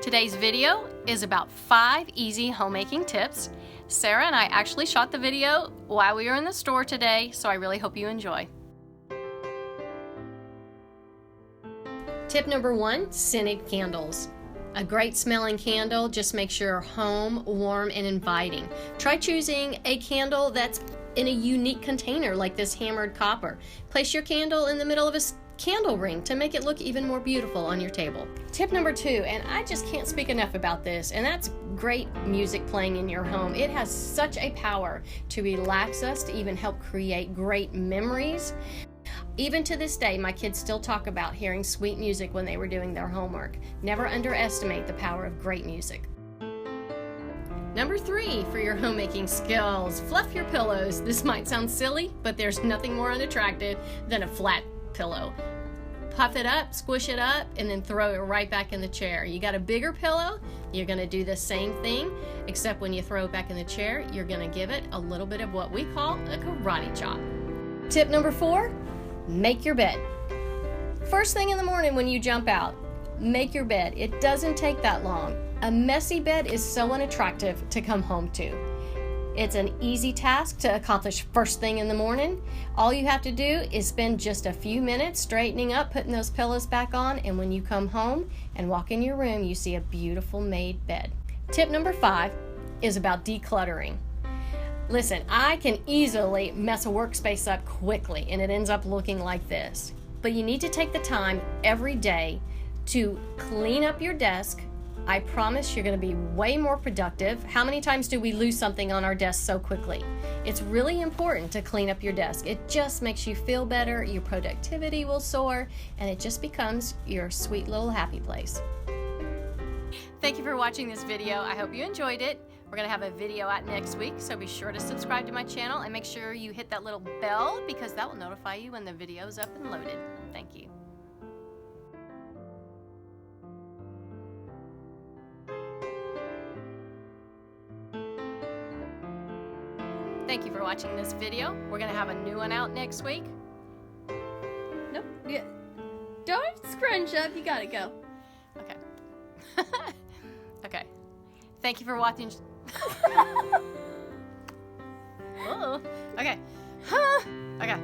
Today's video is about 5 easy homemaking tips. Sarah and I actually shot the video while we were in the store today, so I really hope you enjoy. Tip number 1, scented candles. A great smelling candle just makes your home warm and inviting. Try choosing a candle that's in a unique container like this hammered copper. Place your candle in the middle of a candle ring to make it look even more beautiful on your table. Tip number 2, and I just can't speak enough about this, and that's great music playing in your home. It has such a power to relax us, to even help create great memories. Even to this day, my kids still talk about hearing sweet music when they were doing their homework. Never underestimate the power of great music. Number 3 for your homemaking skills, fluff your pillows. This might sound silly, but there's nothing more unattractive than a flat pillow. Puff it up, squish it up, and then throw it right back in the chair. You got a bigger pillow, you're gonna do the same thing, except when you throw it back in the chair, you're gonna give it a little bit of what we call a karate chop. Tip number 4, make your bed. First thing in the morning when you jump out, make your bed. It doesn't take that long. A messy bed is so unattractive to come home to. It's an easy task to accomplish first thing in the morning. All you have to do is spend just a few minutes straightening up, putting those pillows back on, and when you come home and walk in your room, you see a beautiful made bed. Tip number 5 is about decluttering. Listen, I can easily mess a workspace up quickly and it ends up looking like this. But you need to take the time every day to clean up your desk. I promise you're going to be way more productive. How many times do we lose something on our desk so quickly? It's really important to clean up your desk. It just makes you feel better, your productivity will soar, and it just becomes your sweet little happy place. Thank you for watching this video. I hope you enjoyed it. We're going to have a video out next week, so be sure to subscribe to my channel and make sure you hit that little bell because that will notify you when the video is up and loaded. Thank you. Thank you for watching this video. We're going to have a new one out next week. Nope. Yeah. Don't scrunch up. You gotta go. Okay. Okay. Thank you for watching. Oh. Okay. Okay.